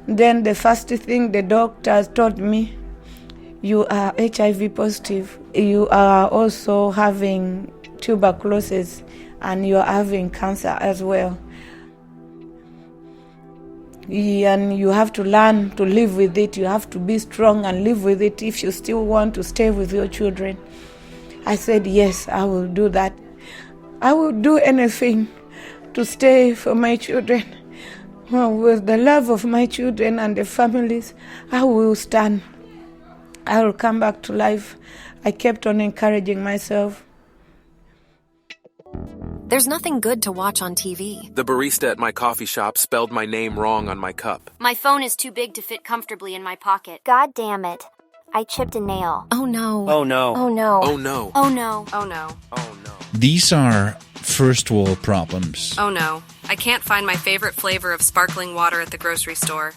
Then the first thing the doctors told me, you are HIV positive. You are also having tuberculosis and you are having cancer as well. And you have to learn to live with it. You have to be strong and live with it if you still want to stay with your children. I said, yes, I will do that. I will do anything to stay for my children. With the love of my children and the families, I will stand. I will come back to life. I kept on encouraging myself. There's nothing good to watch on TV. The barista at my coffee shop spelled my name wrong on my cup. My phone is too big to fit comfortably in my pocket. God damn it. I chipped a nail. Oh no. Oh no. Oh no. Oh no. Oh no. Oh no. Oh no. These are first world problems. Oh no. I can't find my favorite flavor of sparkling water at the grocery store.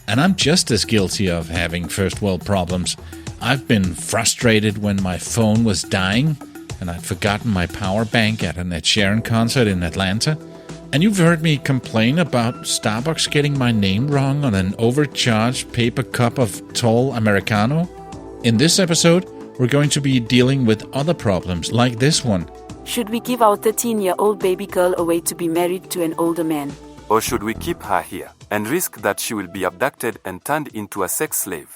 And I'm just as guilty of having first world problems. I've been frustrated when my phone was dying and I'd forgotten my power bank at an Ed Sheeran concert in Atlanta. And you've heard me complain about Starbucks getting my name wrong on an overcharged paper cup of tall Americano. In this episode, we're going to be dealing with other problems like this one. Should we give our 13-year-old baby girl away to be married to an older man? Or should we keep her here and risk that she will be abducted and turned into a sex slave?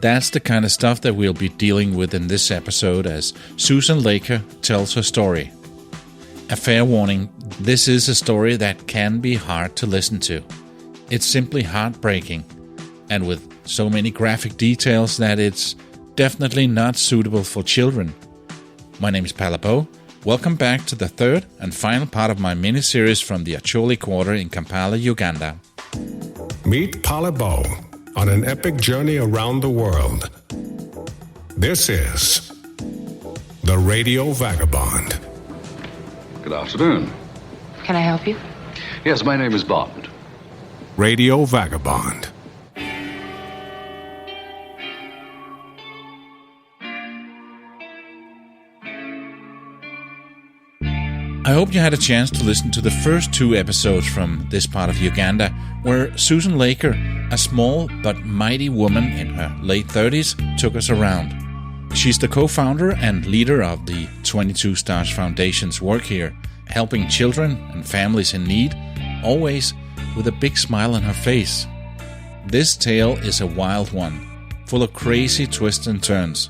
That's the kind of stuff that we'll be dealing with in this episode as Susan Laker tells her story. A fair warning, this is a story that can be hard to listen to. It's simply heartbreaking, and with so many graphic details that it's definitely not suitable for children. My name is Palabo. Welcome back to the third and final part of my mini-series from the Acholi Quarter in Kampala, Uganda. Meet Palabo on an epic journey around the world. This is The Radio Vagabond. Good afternoon. Can I help you? Yes, my name is Bond. Radio Vagabond. I hope you had a chance to listen to the first two episodes from this part of Uganda, where Susan Laker, a small but mighty woman in her late 30s, took us around. She's the co-founder and leader of the 22 Stars Foundation's work here, helping children and families in need, always with a big smile on her face. This tale is a wild one, full of crazy twists and turns.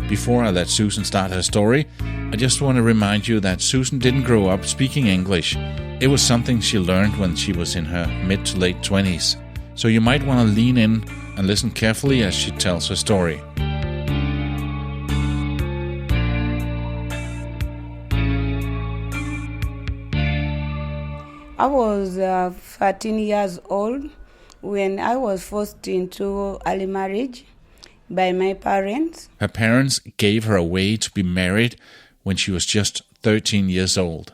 Before I let Susan start her story, I just want to remind you that Susan didn't grow up speaking English. It was something she learned when she was in her mid to late 20s. So you might want to lean in and listen carefully as she tells her story. I was 13 years old when I was forced into early marriage by my parents. Her parents gave her away to be married when she was just 13 years old.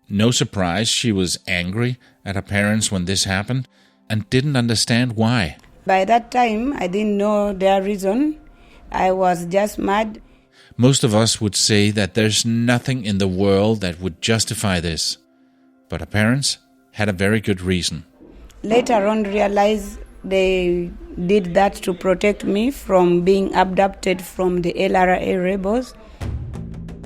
No surprise, she was angry at her parents when this happened and didn't understand why. By that time, I didn't know their reason. I was just mad. Most of us would say that there's nothing in the world that would justify this. But her parents had a very good reason. Later on, realized they did that to protect me from being abducted from the LRA rebels.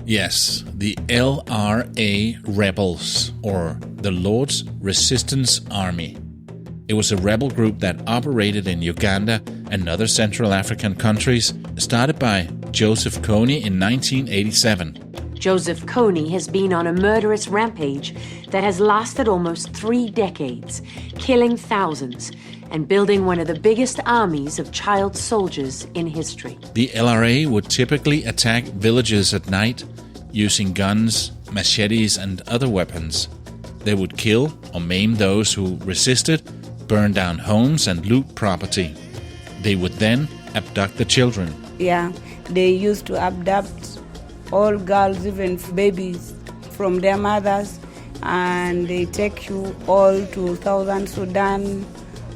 Yes, the LRA rebels, or the Lord's Resistance Army. It was a rebel group that operated in Uganda and other Central African countries, started by Joseph Kony in 1987. Joseph Kony has been on a murderous rampage that has lasted almost 3 decades, killing thousands and building one of the biggest armies of child soldiers in history. The LRA would typically attack villages at night using guns, machetes, and other weapons. They would kill or maim those who resisted, burn down homes, and loot property. They would then abduct the children. Yeah, they used to abduct all girls, even babies, from their mothers, and they take you all to southern Sudan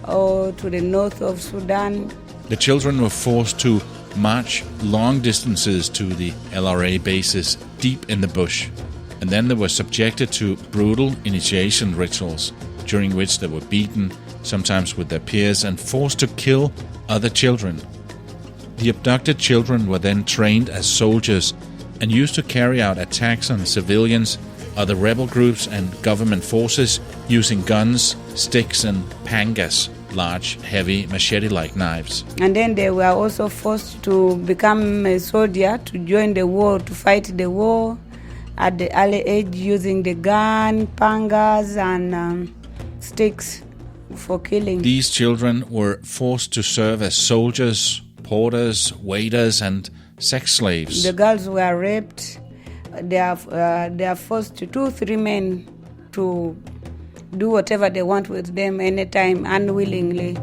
or to the north of Sudan. The children were forced to march long distances to the LRA bases deep in the bush, and then they were subjected to brutal initiation rituals, during which they were beaten, sometimes with their peers, and forced to kill other children. The abducted children were then trained as soldiers and used to carry out attacks on civilians, other rebel groups and government forces using guns, sticks and pangas, large, heavy, machete-like knives. And then they were also forced to become a soldier, to join the war, to fight the war at the early age using the gun, pangas and sticks for killing. These children were forced to serve as soldiers, porters, waiters and sex slaves. The girls were raped. They are forced to 2-3 men to do whatever they want with them anytime, unwillingly.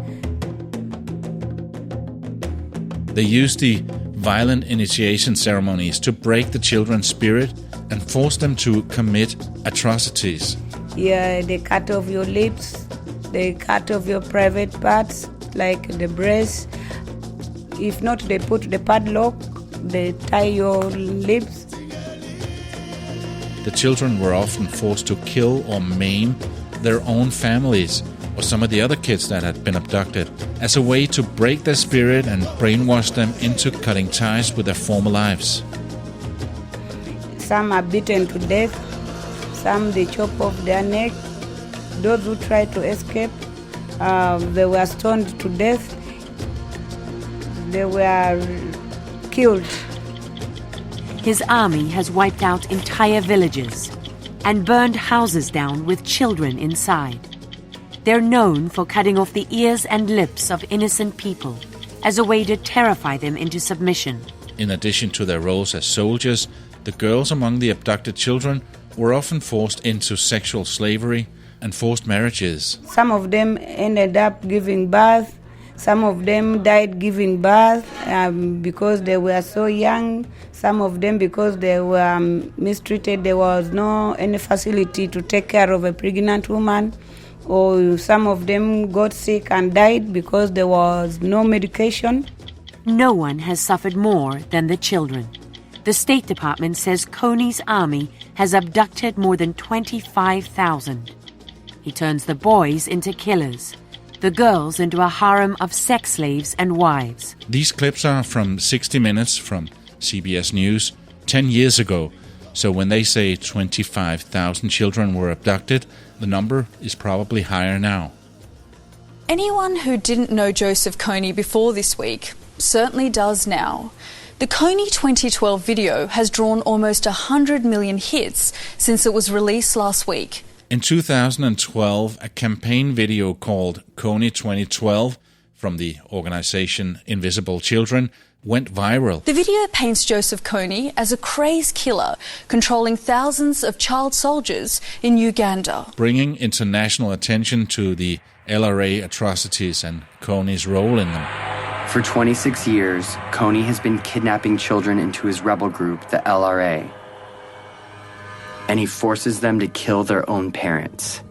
They used the violent initiation ceremonies to break the children's spirit and force them to commit atrocities. Yeah, they cut off your lips, they cut off your private parts, like the breast. If not, they put the padlock, they tie your lips. The children were often forced to kill or maim their own families or some of the other kids that had been abducted as a way to break their spirit and brainwash them into cutting ties with their former lives. Some are beaten to death, some they chop off their neck. Those who try to escape, they were stoned to death. They were killed. His army has wiped out entire villages and burned houses down with children inside. They're known for cutting off the ears and lips of innocent people as a way to terrify them into submission. In addition to their roles as soldiers, the girls among the abducted children were often forced into sexual slavery and forced marriages. Some of them ended up giving birth. Some of them died giving birth because they were so young. Some of them because they were mistreated. There was no any facility to take care of a pregnant woman. Or some of them got sick and died because there was no medication. No one has suffered more than the children. The State Department says Kony's army has abducted more than 25,000. He turns the boys into killers, the girls into a harem of sex slaves and wives. These clips are from 60 Minutes from CBS News 10 years ago. So when they say 25,000 children were abducted, the number is probably higher now. Anyone who didn't know Joseph Kony before this week certainly does now. The Kony 2012 video has drawn almost 100 million hits since it was released last week. In 2012, a campaign video called Kony 2012 from the organization Invisible Children went viral. The video paints Joseph Kony as a crazed killer controlling thousands of child soldiers in Uganda, bringing international attention to the LRA atrocities and Kony's role in them. For 26 years, Kony has been kidnapping children into his rebel group, the LRA. And he forces them to kill their own parents.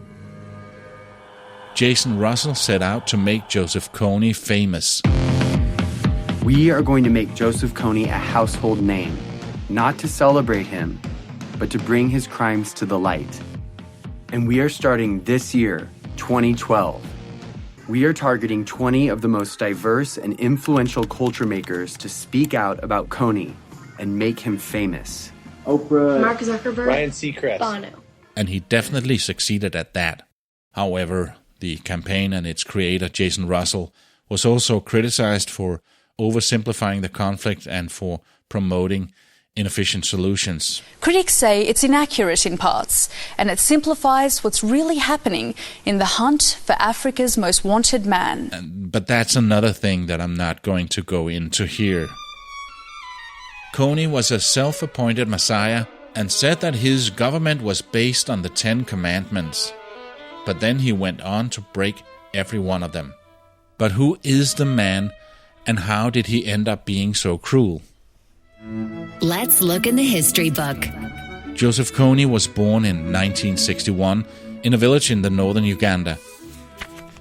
Jason Russell set out to make Joseph Kony famous. We are going to make Joseph Kony a household name, not to celebrate him, but to bring his crimes to the light. And we are starting this year, 2012. We are targeting 20 of the most diverse and influential culture makers to speak out about Kony and make him famous. Oprah, Mark Zuckerberg, Ryan Seacrest, Bono. And he definitely succeeded at that. However, the campaign and its creator, Jason Russell, was also criticized for oversimplifying the conflict and for promoting inefficient solutions. Critics say it's inaccurate in parts, and it simplifies what's really happening in the hunt for Africa's most wanted man. But that's another thing that I'm not going to go into here. Kony was a self-appointed messiah and said that his government was based on the 10 Commandments. But then he went on to break every one of them. But who is the man, and how did he end up being so cruel? Let's look in the history book. Joseph Kony was born in 1961 in a village in the northern Uganda.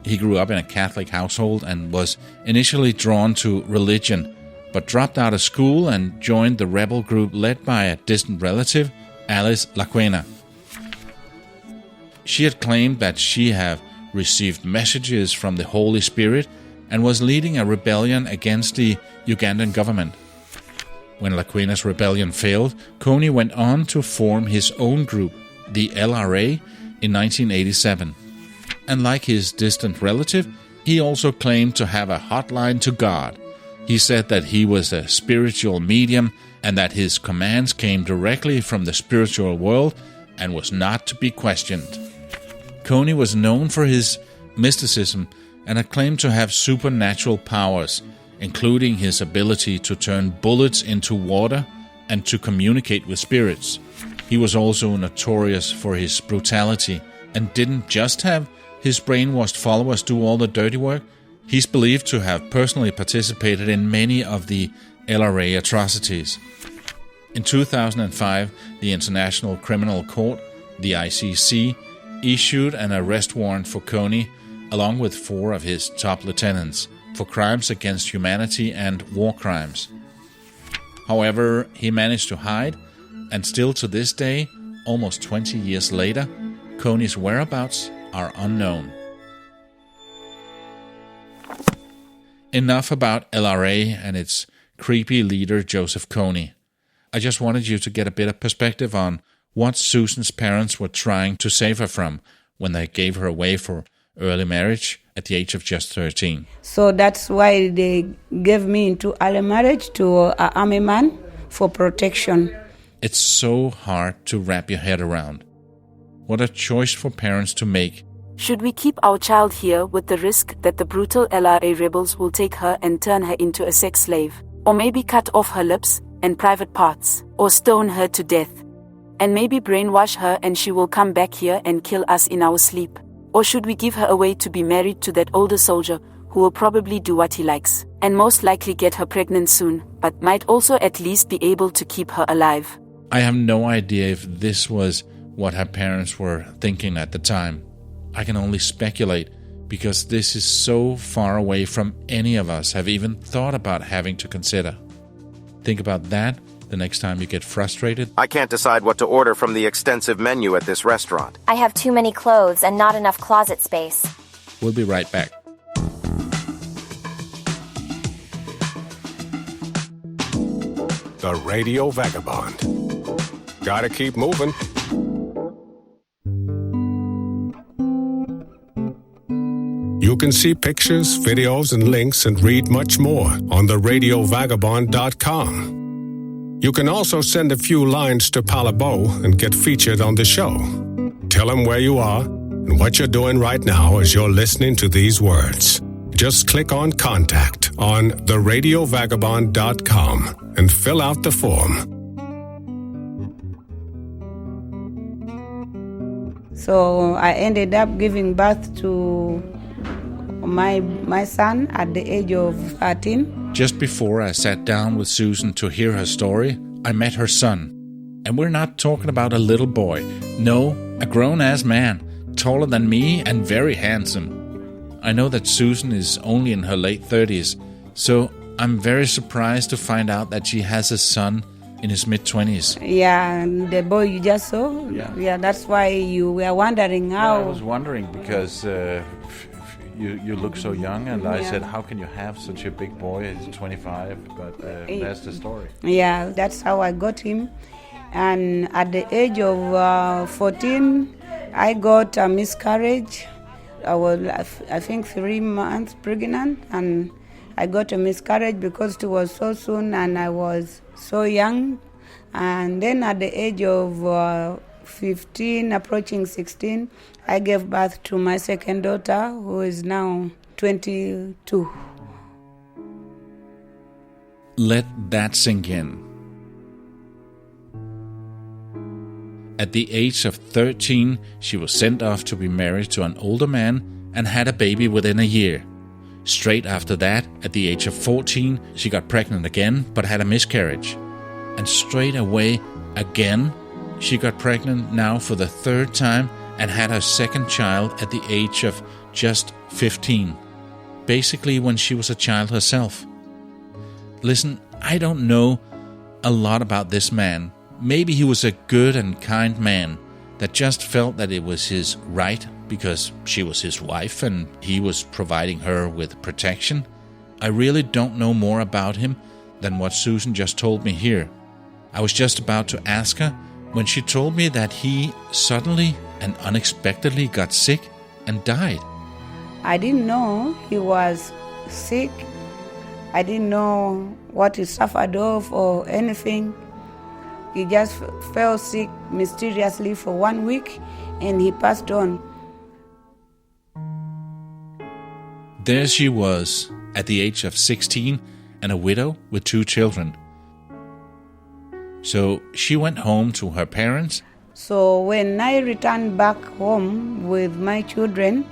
He grew up in a Catholic household and was initially drawn to religion, but dropped out of school and joined the rebel group led by a distant relative, Alice Laquena. She had claimed that she had received messages from the Holy Spirit and was leading a rebellion against the Ugandan government. When Laquena's rebellion failed, Coney went on to form his own group, the LRA, in 1987. And like his distant relative, he also claimed to have a hotline to God. He said that he was a spiritual medium and that his commands came directly from the spiritual world and was not to be questioned. Coney was known for his mysticism and had claimed to have supernatural powers, including his ability to turn bullets into water and to communicate with spirits. He was also notorious for his brutality and didn't just have his brainwashed followers do all the dirty work. He's believed to have personally participated in many of the LRA atrocities. In 2005, the International Criminal Court, the ICC, issued an arrest warrant for Coney, along with 4 of his top lieutenants, for crimes against humanity and war crimes. However, he managed to hide, and still to this day, almost 20 years later, Coney's whereabouts are unknown. Enough about LRA and its creepy leader Joseph Coney. I just wanted you to get a bit of perspective on what Susan's parents were trying to save her from when they gave her away for early marriage at the age of just 13. So that's why they gave me into early marriage to an army man for protection. It's so hard to wrap your head around. What a choice for parents to make. Should we keep our child here with the risk that the brutal LRA rebels will take her and turn her into a sex slave? Or maybe cut off her lips and private parts? Or stone her to death? And maybe brainwash her and she will come back here and kill us in our sleep? Or should we give her away to be married to that older soldier who will probably do what he likes, and most likely get her pregnant soon, but might also at least be able to keep her alive? I have no idea if this was what her parents were thinking at the time. I can only speculate, because this is so far away from any of us have even thought about having to consider. Think about that the next time you get frustrated. I can't decide what to order from the extensive menu at this restaurant. I have too many clothes and not enough closet space. We'll be right back. The Radio Vagabond. Gotta keep moving. You can see pictures, videos, and links and read much more on theradiovagabond.com. You can also send a few lines to Palabo and get featured on the show. Tell him where you are and what you're doing right now as you're listening to these words. Just click on Contact on theradiovagabond.com and fill out the form. So I ended up giving birth to my son at the age of 13. Just before I sat down with Susan to hear her story, I met her son. And we're not talking about a little boy. No, a grown-ass man, taller than me and very handsome. I know that Susan is only in her late 30s, so I'm very surprised to find out that she has a son in his mid-20s. Yeah, the boy you just saw. Yeah, that's why you were wondering how. Yeah, I was wondering because you look so young, and I said, how can you have such a big boy? He's 25, but that's the story. Yeah, that's how I got him. And at the age of 14, I got a miscarriage. I was, I think, 3 months pregnant, and I got a miscarriage because it was so soon and I was so young. And then at the age of 15, approaching 16, I gave birth to my second daughter, who is now 22. Let that sink in. At the age of 13, she was sent off to be married to an older man and had a baby within a year. Straight after that, at the age of 14, she got pregnant again but had a miscarriage. And straight away, again, she got pregnant now for the third time and had her second child at the age of just 15. Basically when she was a child herself. Listen, I don't know a lot about this man, maybe he was a good and kind man that just felt that it was his right because she was his wife and he was providing her with protection. I really don't know more about him than what Susan just told me here. I was just about to ask her when she told me that he suddenly and unexpectedly got sick and died. I didn't know he was sick. I didn't know what he suffered of or anything. He just fell sick mysteriously for 1 week and he passed on. There she was at the age of 16 and a widow with 2 children. So she went home to her parents. So when I returned back home with my children,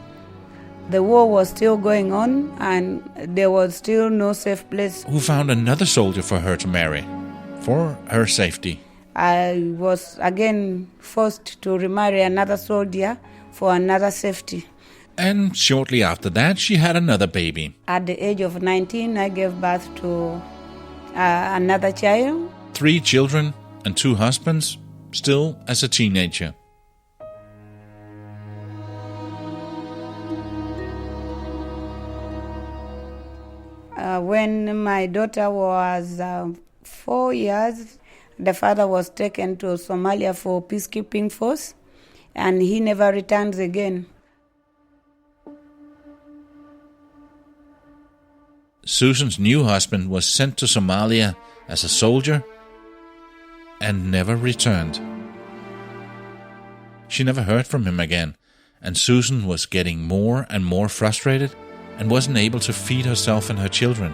the war was still going on and there was still no safe place. Who found another soldier for her to marry, for her safety. I was again forced to remarry another soldier for another safety. And shortly after that, she had another baby. At the age of 19, I gave birth to another child. 3 children and 2 husbands, still as a teenager. When my daughter was 4 years, the father was taken to Somalia for peacekeeping force, and he never returns again. Susan's new husband was sent to Somalia as a soldier and never returned. She never heard from him again, and Susan was getting more and more frustrated and wasn't able to feed herself and her children.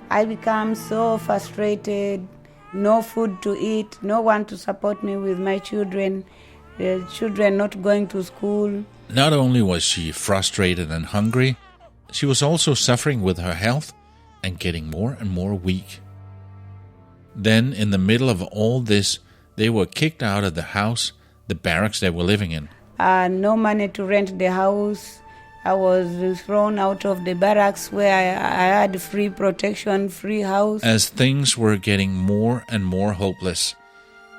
I became so frustrated, no food to eat, no one to support me with my children, the children not going to school. Not only was she frustrated and hungry, she was also suffering with her health and getting more and more weak. Then, in the middle of all this, they were kicked out of the house, the barracks they were living in. No money to rent the house. I was thrown out of the barracks where I had free protection, free house. As things were getting more and more hopeless,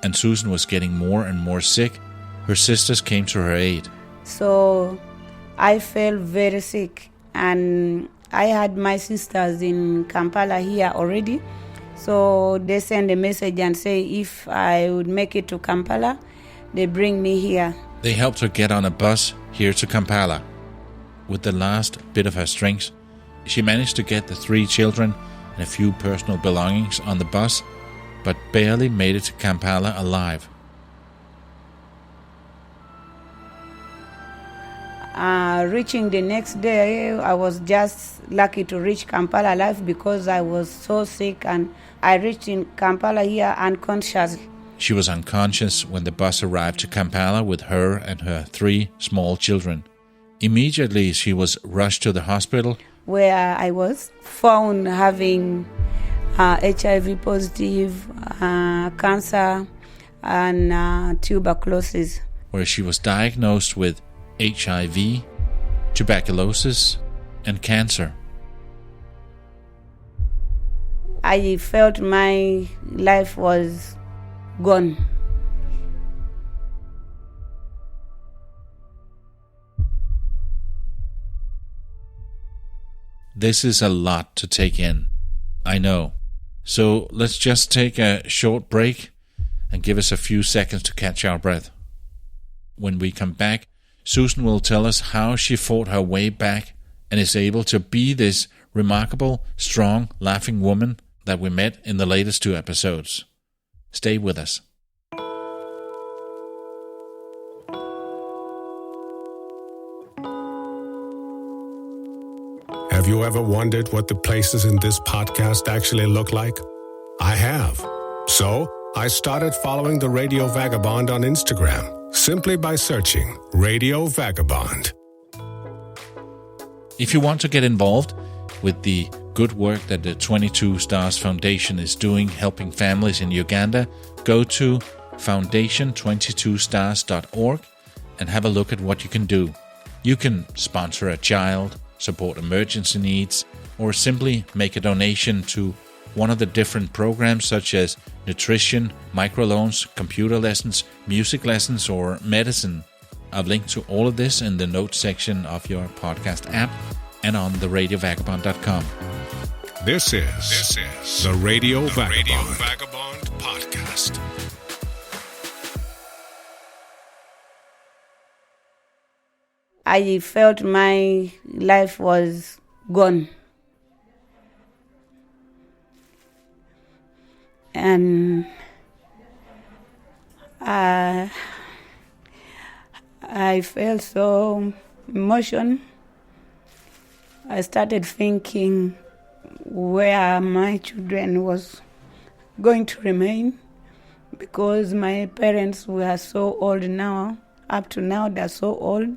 and Susan was getting more and more sick, her sisters came to her aid. So I felt very sick, and I had my sisters in Kampala here already. So they send a message and say if I would make it to Kampala, they bring me here. They helped her get on a bus here to Kampala. With the last bit of her strength, she managed to get the 3 children and a few personal belongings on the bus, but barely made it to Kampala alive. Reaching the next day, I was just lucky to reach Kampala alive because I was so sick, and I reached in Kampala here unconscious. She was unconscious when the bus arrived to Kampala with her and her 3 small children. Immediately, she was rushed to the hospital, where I was found having HIV positive, cancer, and tuberculosis. Where she was diagnosed with HIV, tuberculosis, and cancer. I felt my life was gone. This is a lot to take in, I know. So let's just take a short break and give us a few seconds to catch our breath. When we come back, Susan will tell us how she fought her way back and is able to be this remarkable, strong, laughing woman that we met in the latest 2 episodes. Stay with us. Have you ever wondered what the places in this podcast actually look like? I have. So I started following the Radio Vagabond on Instagram, simply by searching Radio Vagabond. If you want to get involved with the good work that the 22 Stars Foundation is doing helping families in Uganda, go to foundation22stars.org and have a look at what you can do. You can sponsor a child, support emergency needs, or simply make a donation to one of the different programs such as nutrition, microloans, computer lessons, music lessons, or medicine. I've linked to all of this in the notes section of your podcast app and on theradiovagabond.com. This is the Radio Vagabond podcast. I felt my life was gone. And I felt so emotional. I started thinking where my children was going to remain, because my parents were so old now. Up to now, they're so old.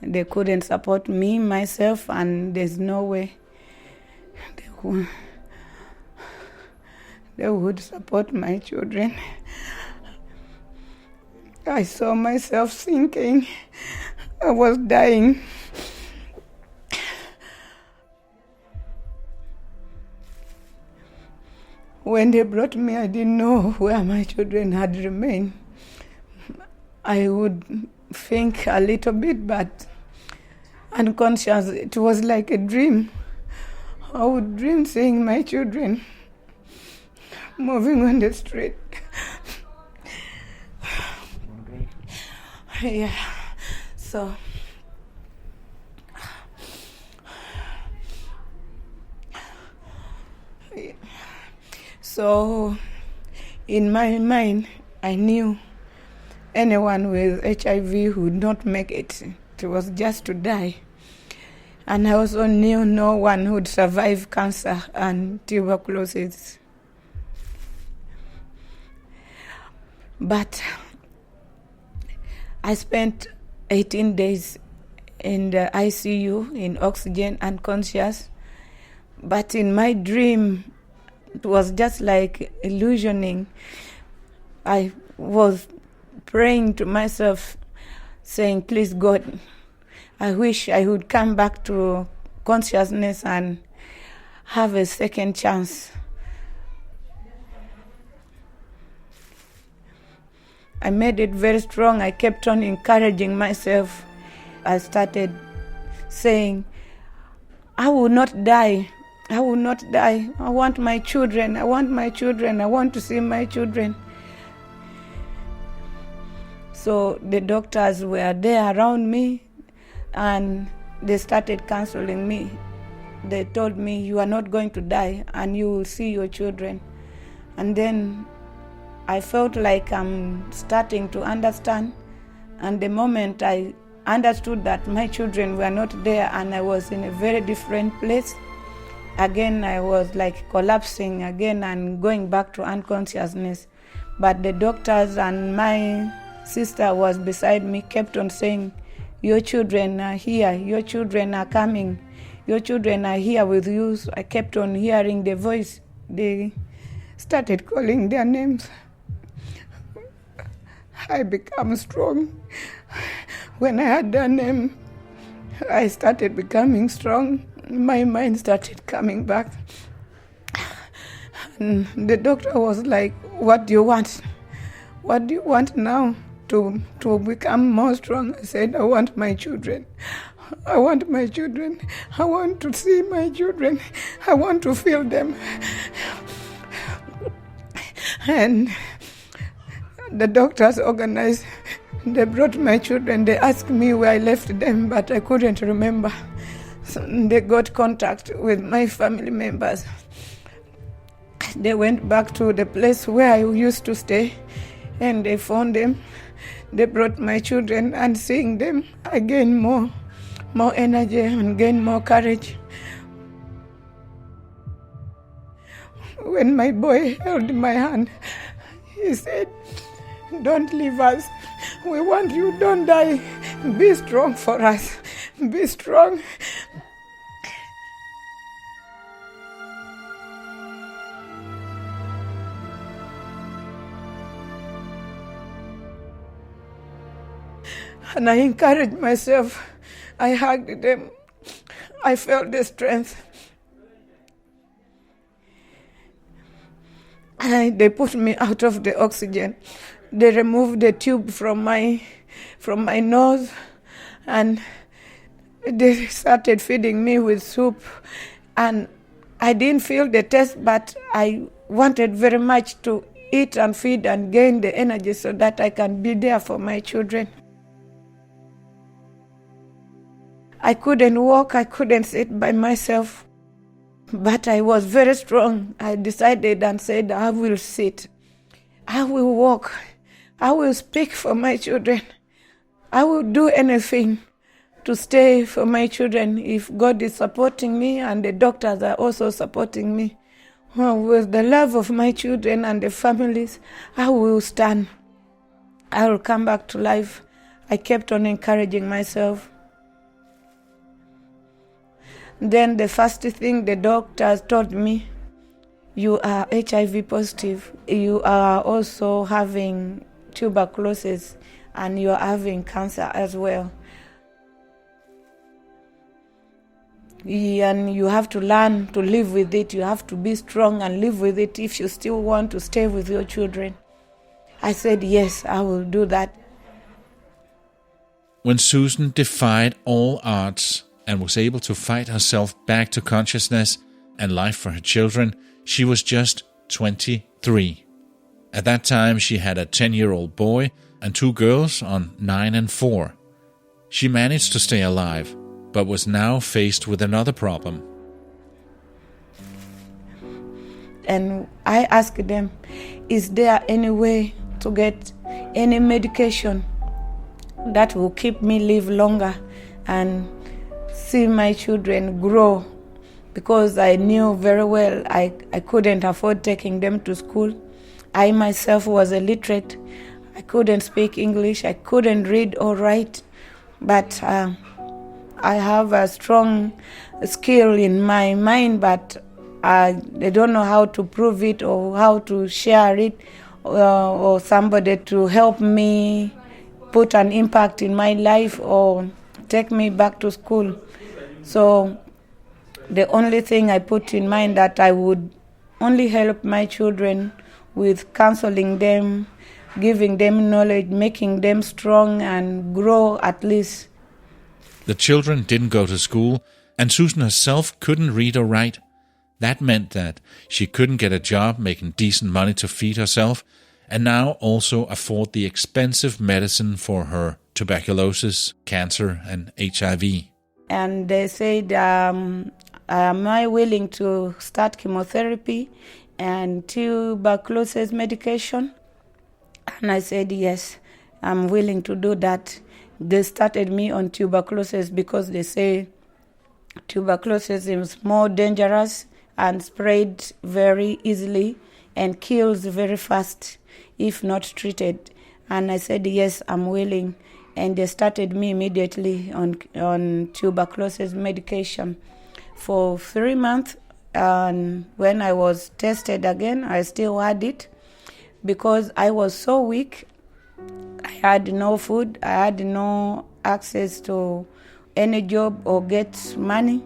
They couldn't support me, myself, and there's no way they would support my children. I saw myself sinking. I was dying. When they brought me, I didn't know where my children had remained. I would think a little bit, but unconscious, it was like a dream. I would dream seeing my children moving on the street. Yeah, so in my mind, I knew anyone with HIV would not make it. It was just to die. And I also knew no one would survive cancer and tuberculosis. But I spent 18 days in the ICU, in oxygen, unconscious. But in my dream, it was just like illusioning. I was praying to myself, saying, please God, I wish I would come back to consciousness and have a second chance. I made it very strong. I kept on encouraging myself. I started saying, I will not die. I will not die. I want my children. I want my children. I want to see my children. So the doctors were there around me, and they started counseling me. They told me, you are not going to die, and you will see your children. And then I felt like I'm starting to understand. And the moment I understood that my children were not there and I was in a very different place, again I was like collapsing again and going back to unconsciousness. But the doctors and my sister was beside me, kept on saying, your children are here, your children are coming, your children are here with you. So I kept on hearing the voice. They started calling their names. I became strong. When I heard their name, I started becoming strong. My mind started coming back. And the doctor was like, what do you want? What do you want now to become more strong? I said, I want my children. I want my children. I want to see my children. I want to feel them. And the doctors organized. They brought my children. They asked me where I left them, but I couldn't remember. So they got contact with my family members. They went back to the place where I used to stay, and they found them. They brought my children, and seeing them, I gained more energy and gained more courage. When my boy held my hand, he said, don't leave us. We want you, don't die. Be strong for us. Be strong. And I encouraged myself. I hugged them. I felt the strength. They put me out of the oxygen. They removed the tube from my nose, and they started feeding me with soup. And I didn't feel the taste, but I wanted very much to eat and feed and gain the energy so that I can be there for my children. I couldn't walk, I couldn't sit by myself, but I was very strong. I decided and said, I will sit, I will walk, I will speak for my children. I will do anything to stay for my children if God is supporting me and the doctors are also supporting me. Well, with the love of my children and the families, I will stand. I will come back to life. I kept on encouraging myself. Then the first thing the doctors told me, you are HIV positive. You are also having tuberculosis and you are having cancer as well. And you have to learn to live with it. You have to be strong and live with it if you still want to stay with your children. I said, yes, I will do that. When Susan defied all odds and was able to fight herself back to consciousness and life for her children, she was just 23. At that time, she had a 10-year-old boy and 2 girls on 9 and 4. She managed to stay alive, but was now faced with another problem. And I asked them, is there any way to get any medication that will keep me live longer and see my children grow? Because I knew very well I couldn't afford taking them to school. I myself was illiterate. I couldn't speak English. I couldn't read or write. But I have a strong skill in my mind, but I don't know how to prove it or how to share it or somebody to help me put an impact in my life or take me back to school. So the only thing I put in mind that I would only help my children with counseling them, giving them knowledge, making them strong and grow at least. The children didn't go to school, and Susan herself couldn't read or write. That meant that she couldn't get a job making decent money to feed herself, and now also afford the expensive medicine for her tuberculosis, cancer, and HIV. And they said, am I willing to start chemotherapy and tuberculosis medication? And I said, yes, I'm willing to do that. They started me on tuberculosis because they say tuberculosis is more dangerous and spread very easily and kills very fast if not treated. And I said, yes, I'm willing. And they started me immediately on tuberculosis medication for 3 months. And when I was tested again, I still had it because I was so weak. I had no food, I had no access to any job or get money.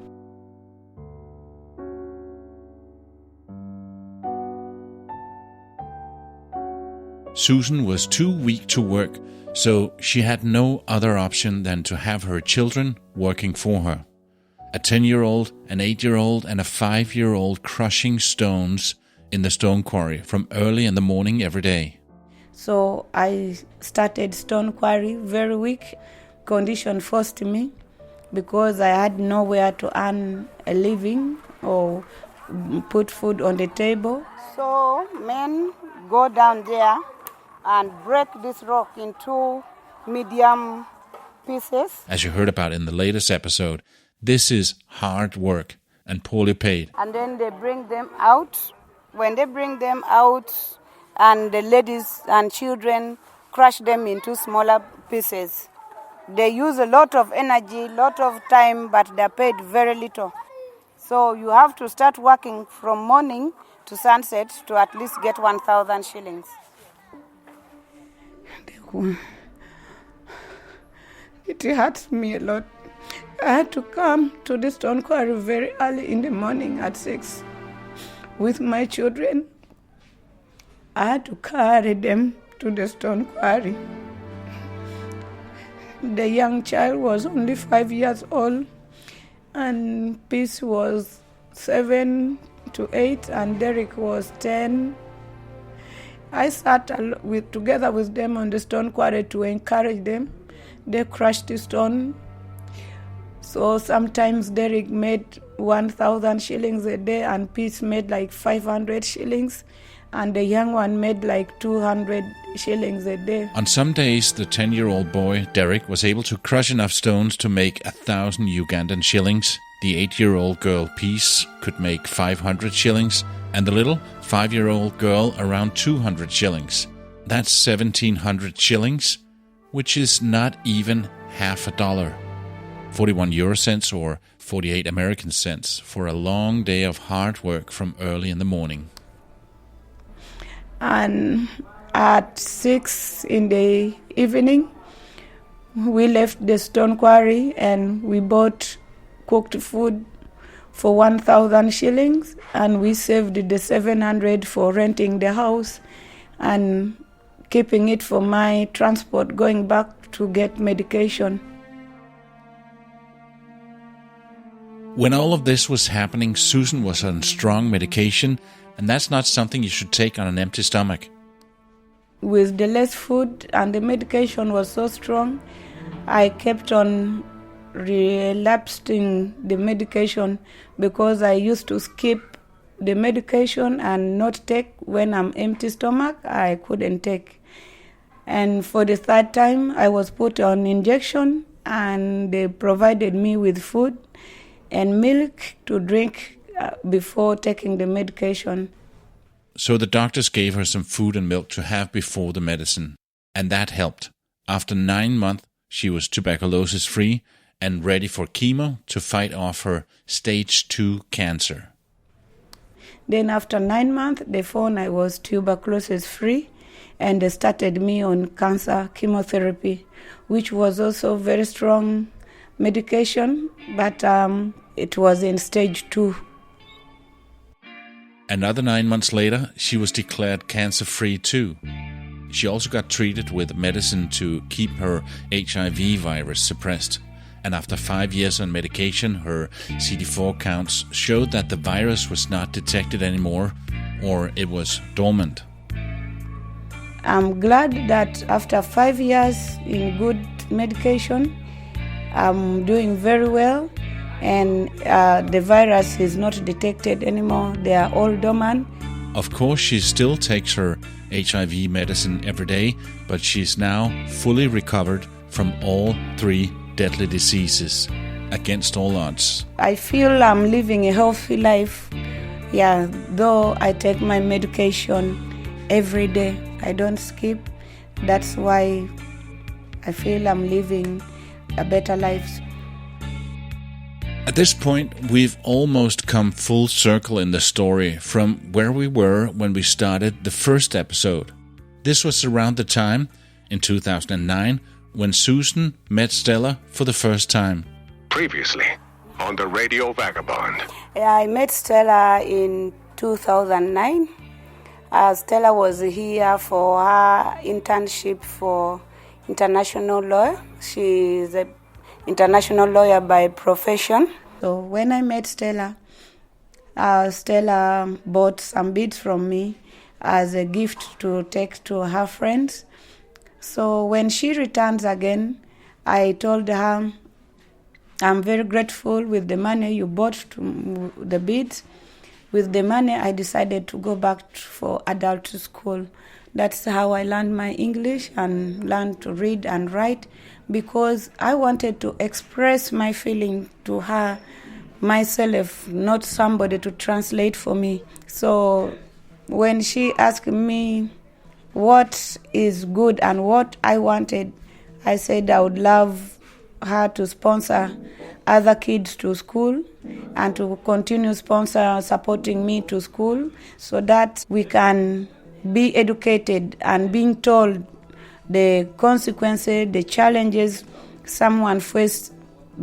Susan was too weak to work, so she had no other option than to have her children working for her. A 10-year-old, an 8-year-old, and a 5-year-old crushing stones in the stone quarry from early in the morning every day. So I started stone quarry, very weak. Condition forced me because I had nowhere to earn a living or put food on the table. So men go down there and break this rock into medium pieces. As you heard about in the latest episode, this is hard work and poorly paid. And then they bring them out. When they bring them out, and the ladies and children crush them into smaller pieces. They use a lot of energy, lot of time, but they're paid very little. So you have to start working from morning to sunset to at least get 1,000 shillings. It hurts me a lot. I had to come to the stone quarry very early in the morning at 6 with my children. I had to carry them to the stone quarry. The young child was only 5 years old, and Peace was 7 to 8, and Derek was 10. I sat together with them on the stone quarry to encourage them. They crushed the stone. So sometimes Derek made 1,000 shillings a day, and Peace made like 500 shillings. And the young one made like 200 shillings a day. On some days, the 10-year-old boy, Derek, was able to crush enough stones to make 1,000 Ugandan shillings. The 8-year-old girl, Peace, could make 500 shillings, and the little 5-year-old girl around 200 shillings. That's 1,700 shillings, which is not even half a dollar. 41 euro cents or 48 American cents for a long day of hard work from early in the morning. And at 6 in the evening, we left the stone quarry and we bought cooked food for 1,000 shillings, and we saved the 700 for renting the house and keeping it for my transport going back to get medication. When all of this was happening, Susan was on strong medication, and that's not something you should take on an empty stomach. With the less food and the medication was so strong, I kept on relapsing the medication because I used to skip the medication and not take when I'm empty stomach. I couldn't take. And for the third time, I was put on injection, and they provided me with food and milk to drink before taking the medication. So the doctors gave her some food and milk to have before the medicine, and that helped. After 9 months, she was tuberculosis-free and ready for chemo to fight off her stage 2 cancer. Then after 9 months, they found I was tuberculosis-free, and they started me on cancer chemotherapy, which was also very strong medication, but it was in stage 2. Another 9 months later, she was declared cancer-free too. She also got treated with medicine to keep her HIV virus suppressed. And after 5 years on medication, her CD4 counts showed that the virus was not detected anymore, or it was dormant. I'm glad that after 5 years in good medication, I'm doing very well, and the virus is not detected anymore. They are all dormant. Of course, she still takes her HIV medicine every day, but she's now fully recovered from all 3 deadly diseases, against all odds. I feel I'm living a healthy life. Yeah, though I take my medication every day. I don't skip. That's why I feel I'm living a better life. At this point, we've almost come full circle in the story from where we were when we started the first episode. This was around the time, in 2009, when Susan met Stella for the first time. Previously on the Radio Vagabond. I met Stella in 2009. Stella was here for her internship for international law. She's an international lawyer by profession. So when I met Stella, Stella bought some beads from me as a gift to take to her friends. So when she returns again, I told her, I'm very grateful with the money you bought the beads. With the money, I decided to go back for adult school. That's how I learned my English and learned to read and write, because I wanted to express my feeling to her myself, not somebody to translate for me. So when she asked me what is good and what I wanted, I said I would love her to sponsor other kids to school and to continue supporting me to school so that we can be educated and being told the consequences, the challenges someone faced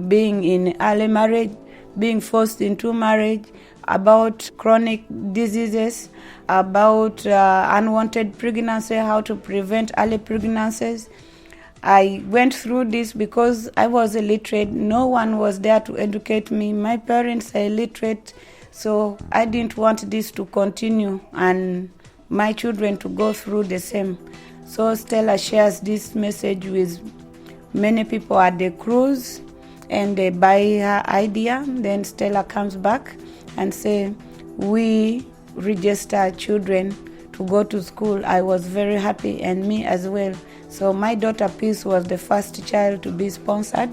being in early marriage, being forced into marriage, about chronic diseases, about unwanted pregnancy, how to prevent early pregnancies. I went through this because I was illiterate. No one was there to educate me. My parents are illiterate, so I didn't want this to continue and my children to go through the same. So Stella shares this message with many people at the cruise, and they buy her idea. Then Stella comes back and say, we register children to go to school. I was very happy, and me as well. So my daughter Peace was the first child to be sponsored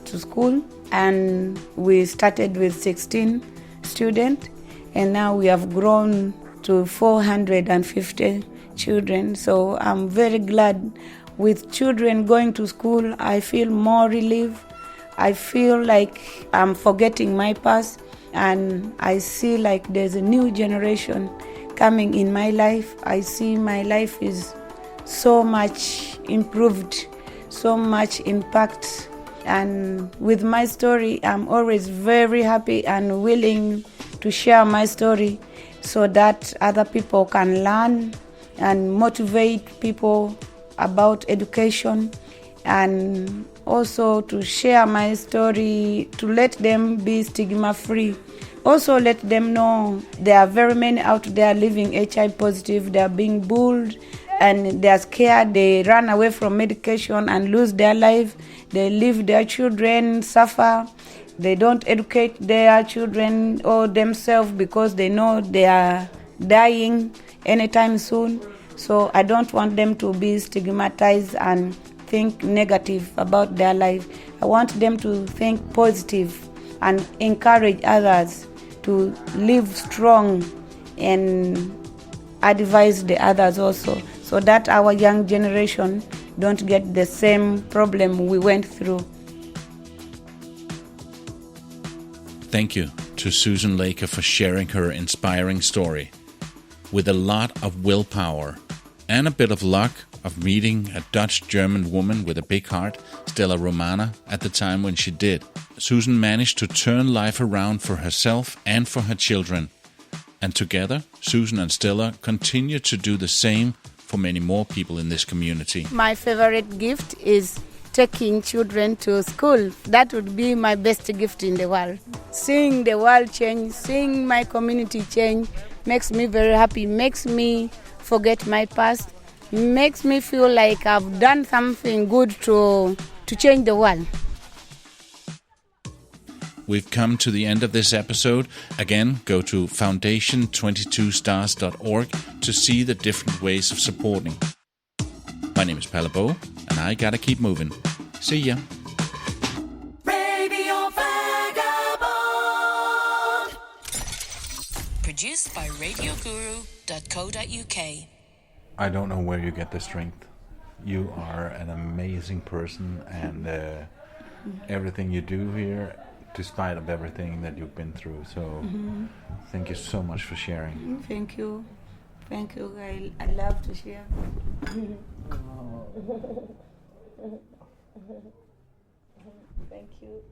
to school, and we started with 16 students, and now we have grown to 450 children. So I'm very glad. With children going to school, I feel more relief. I feel like I'm forgetting my past, and I see like there's a new generation coming in my life. I see my life is so much improved, so much impact. And with my story, I'm always very happy and willing to share my story so that other people can learn and motivate people about education, and also to share my story, to let them be stigma-free. Also let them know there are very many out there living HIV positive, they are being bullied and they are scared, they run away from medication and lose their life, they leave their children suffer, they don't educate their children or themselves because they know they are dying anytime soon. So I don't want them to be stigmatized and think negative about their life. I want them to think positive and encourage others to live strong and advise the others also, so that our young generation don't get the same problem we went through. Thank you to Susan Laker for sharing her inspiring story. With a lot of willpower and a bit of luck of meeting a Dutch-German woman with a big heart, Stella Romana, at the time when she did, Susan managed to turn life around for herself and for her children. And together, Susan and Stella continue to do the same for many more people in this community. My favorite gift is taking children to school. That would be my best gift in the world. Seeing the world change, seeing my community change makes me very happy, makes me forget my past, makes me feel like I've done something good to change the world. We've come to the end of this episode. Again, go to foundation22stars.org to see the different ways of supporting. My name is Palabo, and I gotta keep moving. See ya. Radio Vagabond. Produced by radioguru.co.uk. I don't know where you get the strength. You are an amazing person, and everything you do here, despite of everything that you've been through. So thank you so much for sharing. Thank you. Thank you. I love to share. Thank you.